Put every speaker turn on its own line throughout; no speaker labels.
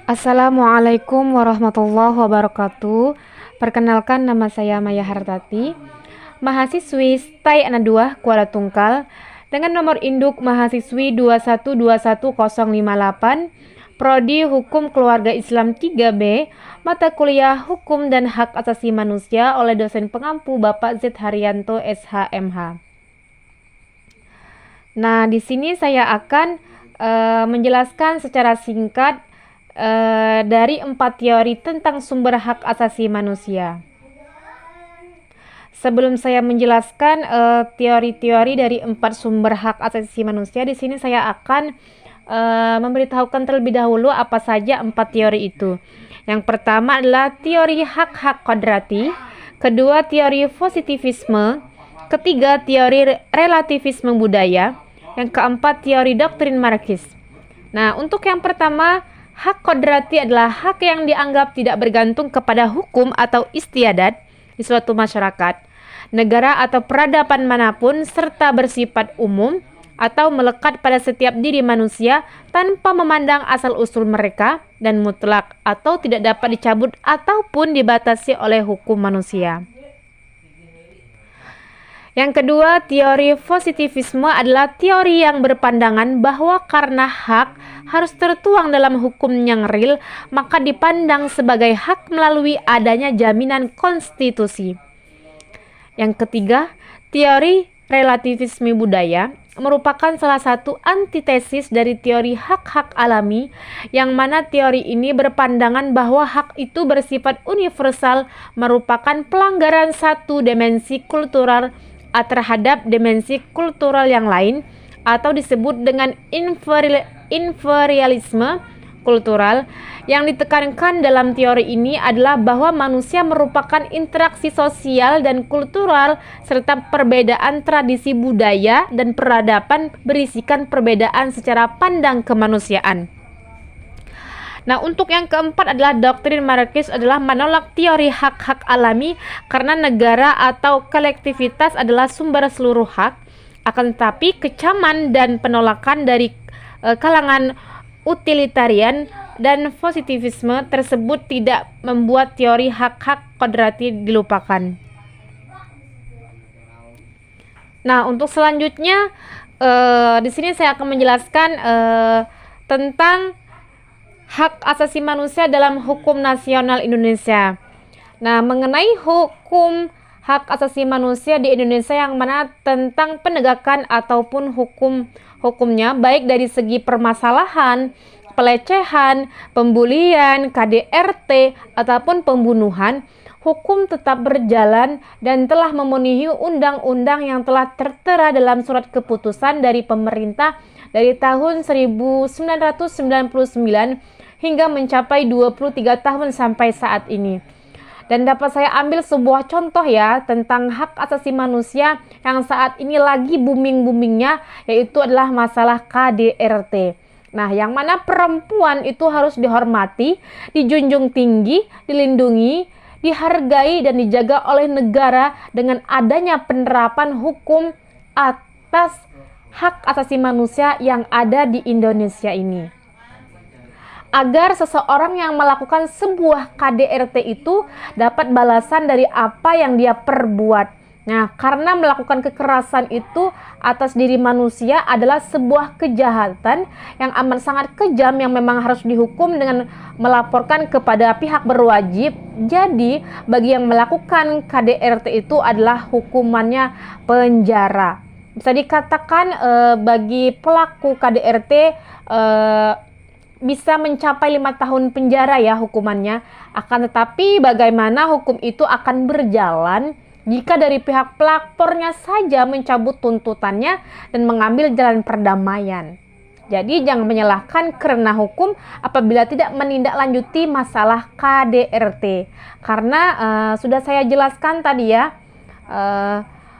Assalamualaikum warahmatullahi wabarakatuh. Perkenalkan, nama saya Maya Hartati, mahasiswi STAI Anak 2 Kuala Tungkal dengan nomor induk mahasiswi 2121058, Prodi Hukum Keluarga Islam 3B, mata kuliah Hukum dan Hak Asasi Manusia oleh dosen pengampu Bapak Z Haryanto SHMH. Nah, di sini saya akan menjelaskan secara singkat dari 4 teori tentang sumber hak asasi manusia. Sebelum saya menjelaskan teori-teori dari 4 sumber hak asasi manusia, di sini saya akan memberitahukan terlebih dahulu apa saja 4 teori itu. Yang pertama adalah teori hak-hak kodrati, kedua teori positivisme, ketiga teori relativisme budaya, yang keempat teori doktrin Marxis. Nah, untuk yang pertama, hak kodrati adalah hak yang dianggap tidak bergantung kepada hukum atau istiadat di suatu masyarakat, negara atau peradaban manapun, serta bersifat umum atau melekat pada setiap diri manusia tanpa memandang asal-usul mereka dan mutlak atau tidak dapat dicabut ataupun dibatasi oleh hukum manusia. Yang kedua, teori positivisme adalah teori yang berpandangan bahwa karena hak harus tertuang dalam hukum yang real, maka dipandang sebagai hak melalui adanya jaminan konstitusi. Yang ketiga, teori relativisme budaya merupakan salah satu antitesis dari teori hak-hak alami, yang mana teori ini berpandangan bahwa hak itu bersifat universal, merupakan pelanggaran satu dimensi kultural terhadap dimensi kultural yang lain, atau disebut dengan inferialisme kultural. Yang ditekankan dalam teori ini adalah bahwa manusia merupakan interaksi sosial dan kultural serta perbedaan tradisi budaya dan peradaban berisikan perbedaan secara pandang kemanusiaan. Nah, untuk yang keempat adalah doktrin Marxis adalah menolak teori hak-hak alami karena negara atau kolektivitas adalah sumber seluruh hak. Akan tetapi kecaman dan penolakan dari kalangan utilitarian dan positivisme tersebut tidak membuat teori hak-hak kodrati dilupakan. Nah, untuk selanjutnya di sini saya akan menjelaskan tentang hak asasi manusia dalam hukum nasional Indonesia. Nah, mengenai hukum hak asasi manusia di Indonesia yang mana tentang penegakan ataupun hukumnya, baik dari segi permasalahan, pelecehan, pembulian, KDRT, ataupun pembunuhan, hukum tetap berjalan dan telah memenuhi undang-undang yang telah tertera dalam surat keputusan dari pemerintah dari tahun 1999 hingga mencapai 23 tahun sampai saat ini. Dan dapat saya ambil sebuah contoh ya tentang hak asasi manusia yang saat ini lagi booming-boomingnya, yaitu adalah masalah KDRT. Nah, yang mana perempuan itu harus dihormati, dijunjung tinggi, dilindungi, dihargai dan dijaga oleh negara dengan adanya penerapan hukum atas hak asasi manusia yang ada di Indonesia ini. Agar seseorang yang melakukan sebuah KDRT itu dapat balasan dari apa yang dia perbuat. Nah, karena melakukan kekerasan itu atas diri manusia adalah sebuah kejahatan yang amat sangat kejam yang memang harus dihukum dengan melaporkan kepada pihak berwajib. Jadi, bagi yang melakukan KDRT itu adalah hukumannya penjara. Bisa dikatakan bagi pelaku KDRT bisa mencapai 5 tahun penjara ya hukumannya. Akan tetapi bagaimana hukum itu akan berjalan jika dari pihak pelapornya saja mencabut tuntutannya dan mengambil jalan perdamaian. Jadi jangan menyalahkan karena hukum apabila tidak menindaklanjuti masalah KDRT. Karena sudah saya jelaskan tadi ya,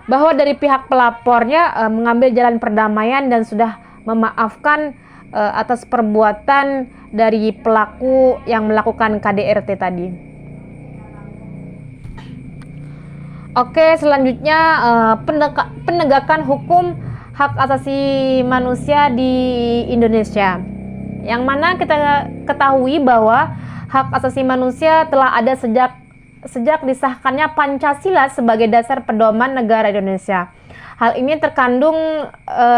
bahwa dari pihak pelapornya mengambil jalan perdamaian dan sudah memaafkan atas perbuatan dari pelaku yang melakukan KDRT tadi. Oke, selanjutnya penegakan hukum hak asasi manusia di Indonesia. yang mana kita ketahui bahwa hak asasi manusia telah ada sejak disahkannya Pancasila sebagai dasar pedoman negara Indonesia. Hal ini terkandung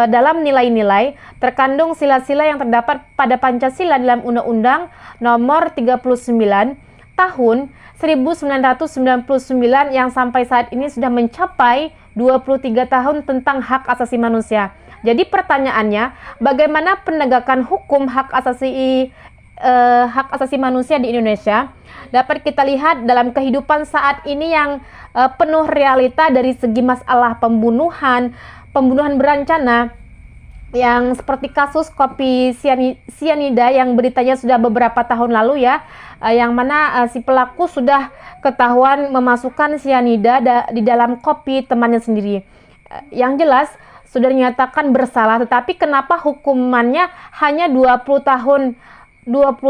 dalam nilai-nilai, terkandung sila-sila yang terdapat pada Pancasila dalam Undang-Undang Nomor 39 Tahun 1999 yang sampai saat ini sudah mencapai 23 tahun tentang hak asasi manusia. Jadi pertanyaannya, bagaimana penegakan hukum hak asasi manusia di Indonesia? Dapat kita lihat dalam kehidupan saat ini yang penuh realita dari segi masalah pembunuhan berencana, yang seperti kasus kopi sianida yang beritanya sudah beberapa tahun lalu ya, yang mana si pelaku sudah ketahuan memasukkan sianida di dalam kopi temannya sendiri. Yang jelas sudah dinyatakan bersalah, tetapi kenapa hukumannya hanya 20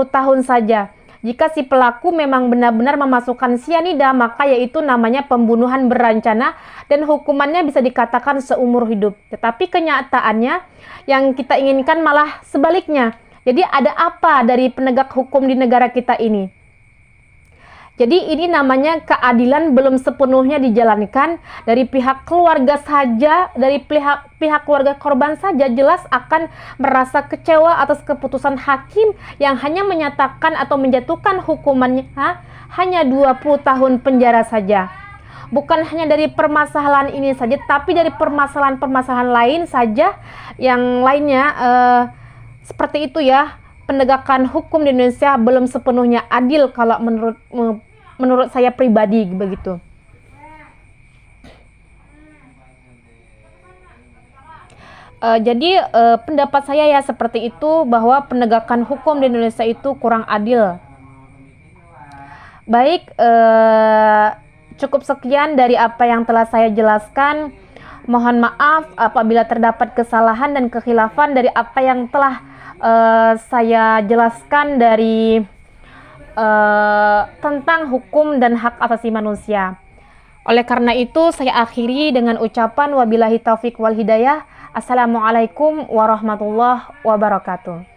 tahun saja? Jika si pelaku memang benar-benar memasukkan sianida, maka yaitu namanya pembunuhan berencana dan hukumannya bisa dikatakan seumur hidup. Tetapi kenyataannya yang kita inginkan malah sebaliknya. Jadi ada apa dari penegak hukum di negara kita ini? Jadi ini namanya keadilan belum sepenuhnya dijalankan. Dari pihak keluarga saja, dari pihak keluarga korban saja jelas akan merasa kecewa atas keputusan hakim yang hanya menyatakan atau menjatuhkan hukumannya hanya 20 tahun penjara saja. Bukan hanya dari permasalahan ini saja, tapi dari permasalahan-permasalahan lain saja yang lainnya seperti itu ya. Penegakan hukum di Indonesia belum sepenuhnya adil kalau menurut saya pribadi begitu. Jadi pendapat saya ya seperti itu, bahwa penegakan hukum di Indonesia itu kurang adil. Baik, cukup sekian dari apa yang telah saya jelaskan. Mohon maaf apabila terdapat kesalahan dan kekhilafan dari apa yang telah saya jelaskan dari tentang hukum dan hak asasi manusia. Oleh karena itu saya akhiri dengan ucapan wabillahi taufik wal hidayah. Assalamualaikum warahmatullahi wabarakatuh.